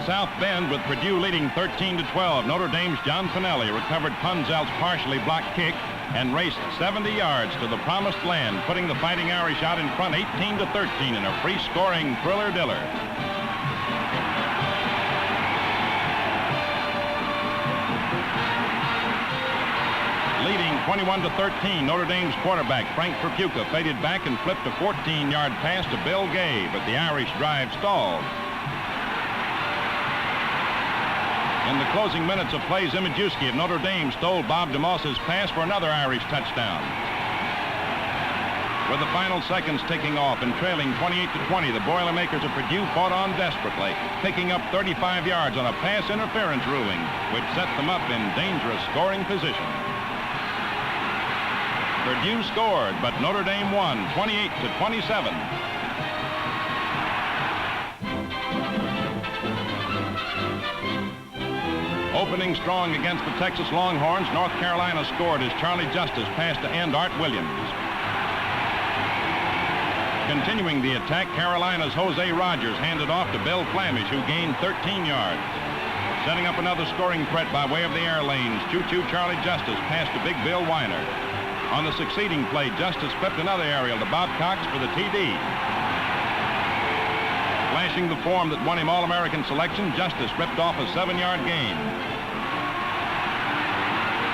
South Bend with Purdue leading 13-12. Notre Dame's John Finelli recovered Punzel's partially blocked kick and raced 70 yards to the promised land, putting the Fighting Irish out in front 18-13 in a free-scoring thriller-diller. Leading 21-13, Notre Dame's quarterback, Frank Perpuka, faded back and flipped a 14-yard pass to Bill Gay, but the Irish drive stalled. In the closing minutes of play, Zimajewski of Notre Dame stole Bob DeMoss's pass for another Irish touchdown. With the final seconds ticking off and trailing 28-20, the Boilermakers of Purdue fought on desperately, picking up 35 yards on a pass interference ruling, which set them up in dangerous scoring position. Purdue scored, but Notre Dame won 28-27. Opening strong against the Texas Longhorns, North Carolina scored as Charlie Justice passed to end Art Williams. Continuing the attack, Carolina's Jose Rogers handed off to Bill Flamish, who gained 13 yards. Setting up another scoring threat by way of the air lanes, Choo-Choo Charlie Justice passed to Big Bill Weiner. On the succeeding play, Justice flipped another aerial to Bob Cox for the TD. Flashing the form that won him All-American selection, Justice ripped off a 7-yard gain.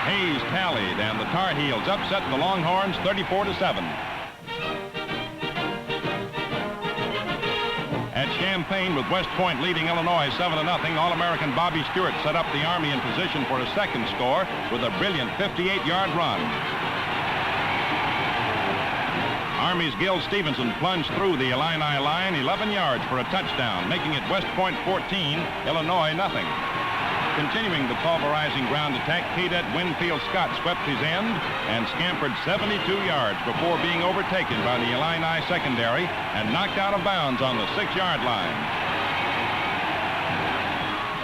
Hayes tallied, and the Tar Heels upset the Longhorns 34-7. At Champaign, with West Point leading Illinois 7-0, All-American Bobby Stewart set up the Army in position for a second score with a brilliant 58-yard run. Army's Gil Stevenson plunged through the Illini line 11 yards for a touchdown, making it West Point 14, Illinois nothing. Continuing the pulverizing ground attack, Cadet Winfield Scott swept his end and scampered 72 yards before being overtaken by the Illini secondary and knocked out of bounds on the 6-yard line.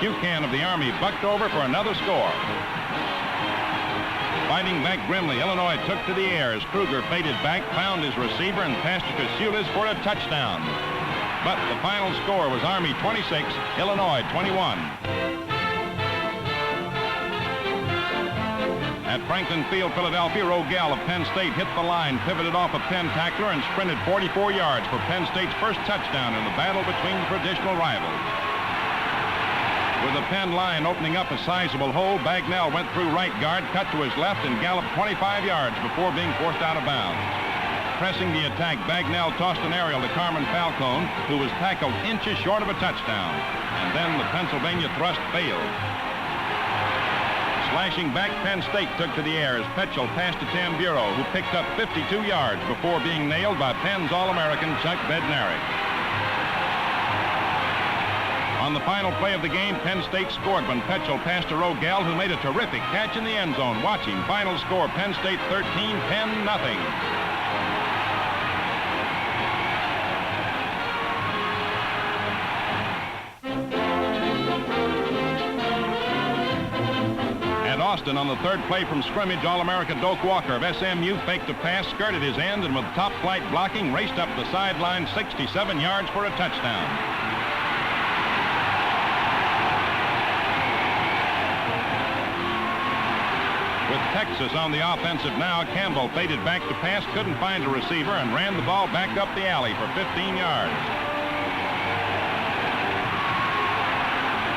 Buchanan of the Army bucked over for another score. Fighting back grimly, Illinois took to the air as Kruger faded back, found his receiver, and passed to Kasulis for a touchdown. But the final score was Army 26, Illinois 21. At Franklin Field, Philadelphia, Rogel of Penn State hit the line, pivoted off a Penn tackler, and sprinted 44 yards for Penn State's first touchdown in the battle between the traditional rivals. With the Penn line opening up a sizable hole, Bagnell went through right guard, cut to his left, and galloped 25 yards before being forced out of bounds. Pressing the attack, Bagnell tossed an aerial to Carmen Falcone, who was tackled inches short of a touchdown. And then the Pennsylvania thrust failed. Slashing back, Penn State took to the air as Petchel passed to Tamburo, who picked up 52 yards before being nailed by Penn's All-American Chuck Bednarik. On the final play of the game, Penn State scored when Petchel passed to Rogel, who made a terrific catch in the end zone. Watching, final score, Penn State 13, Penn nothing. At Austin, on the third play from scrimmage, All-America Doak Walker of SMU faked a pass, skirted his end, and with top flight blocking, raced up the sideline 67 yards for a touchdown. With Texas on the offensive now, Campbell faded back to pass, couldn't find a receiver, and ran the ball back up the alley for 15 yards.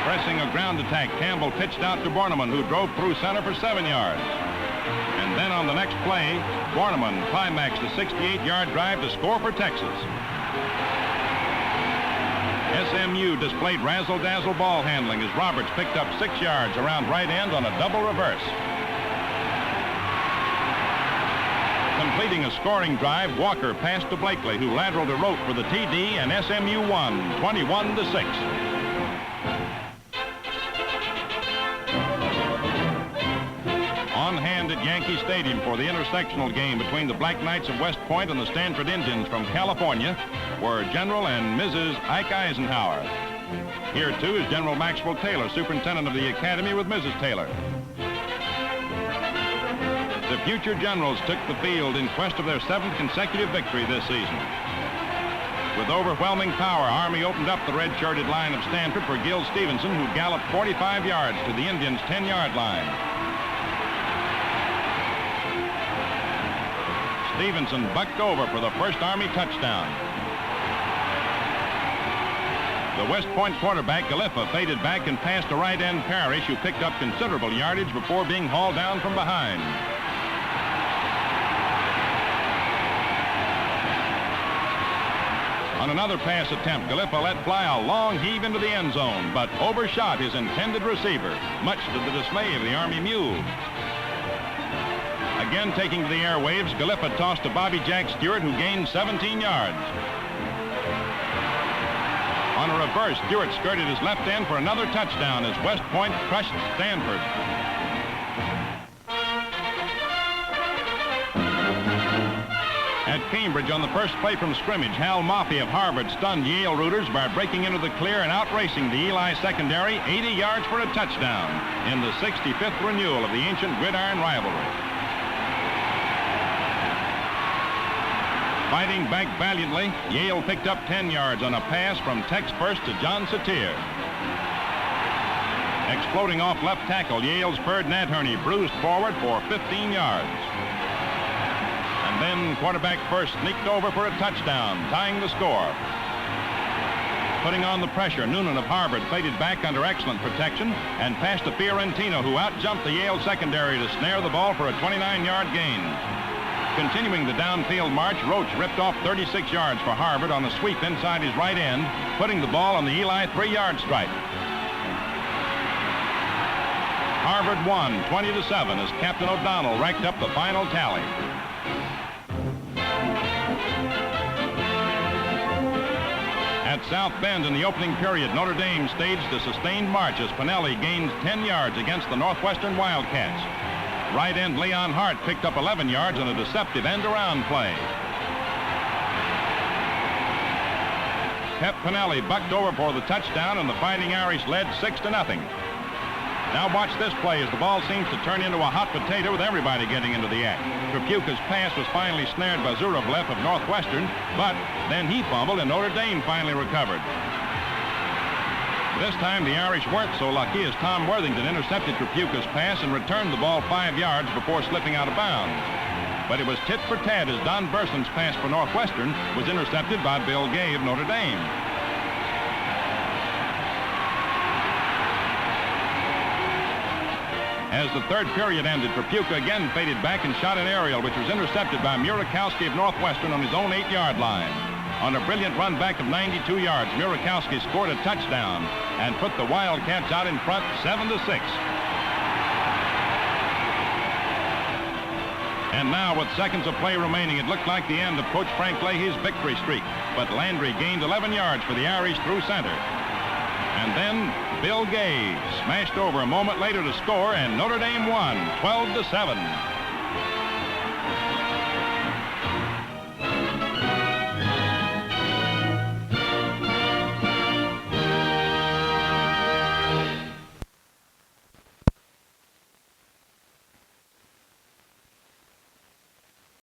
Pressing a ground attack, Campbell pitched out to Borneman, who drove through center for 7 yards. And then on the next play, Borneman climaxed a 68-yard drive to score for Texas. SMU displayed razzle-dazzle ball handling as Roberts picked up 6 yards around right end on a double reverse. Completing a scoring drive, Walker passed to Blakely, who lateraled a rope for the TD, and SMU won 21-6. On hand at Yankee Stadium for the intersectional game between the Black Knights of West Point and the Stanford Indians from California were General and Mrs. Ike Eisenhower. Here, too, is General Maxwell Taylor, superintendent of the Academy, with Mrs. Taylor. The future generals took the field in quest of their 7th consecutive victory this season. With overwhelming power, Army opened up the red-shirted line of Stanford for Gil Stevenson, who galloped 45 yards to the Indians' 10-yard line. Stevenson bucked over for the first Army touchdown. The West Point quarterback, Galiffa, faded back and passed to right end Parrish, who picked up considerable yardage before being hauled down from behind. On another pass attempt, Galiffa let fly a long heave into the end zone, but overshot his intended receiver, much to the dismay of the Army mule. Again taking to the airwaves, Galiffa tossed to Bobby Jack Stewart, who gained 17 yards. On a reverse, Stewart skirted his left end for another touchdown as West Point crushed Stanford. At Cambridge, on the first play from scrimmage, Hal Maffey of Harvard stunned Yale rooters by breaking into the clear and outracing the Eli secondary 80 yards for a touchdown in the 65th renewal of the ancient gridiron rivalry. Fighting back valiantly, Yale picked up 10 yards on a pass from Tex First to John Satir. Exploding off left tackle, Yale's Ferd Nadherney bruised forward for 15 yards. And then quarterback First sneaked over for a touchdown, tying the score. Putting on the pressure, Noonan of Harvard faded back under excellent protection and passed to Fiorentino, who outjumped the Yale secondary to snare the ball for a 29-yard gain. Continuing the downfield march, Roach ripped off 36 yards for Harvard on a sweep inside his right end, putting the ball on the Eli 3-yard stripe. Harvard won 20-7 as Captain O'Donnell racked up the final tally. At South Bend in the opening period, Notre Dame staged a sustained march as Pinelli gained 10 yards against the Northwestern Wildcats. Right end Leon Hart picked up 11 yards on a deceptive end-around play. Pep Pinelli bucked over for the touchdown, and the Fighting Irish led 6-0. Now watch this play as the ball seems to turn into a hot potato with everybody getting into the act. Tripucka's pass was finally snared by Zurovlev of Northwestern, but then he fumbled and Notre Dame finally recovered. This time, the Irish weren't so lucky as Tom Worthington intercepted Tripucka's pass and returned the ball 5 yards before slipping out of bounds. But it was tit for tat as Don Burson's pass for Northwestern was intercepted by Bill Gay of Notre Dame. As the third period ended, Tripucka again faded back and shot an aerial, which was intercepted by Murakowski of Northwestern on his own 8-yard line. On a brilliant run back of 92 yards, Murakowski scored a touchdown and put the Wildcats out in front 7-6. And now, with seconds of play remaining, it looked like the end of Coach Frank Leahy's victory streak. But Landry gained 11 yards for the Irish through center. And then Bill Gay smashed over a moment later to score, and Notre Dame won 12-7.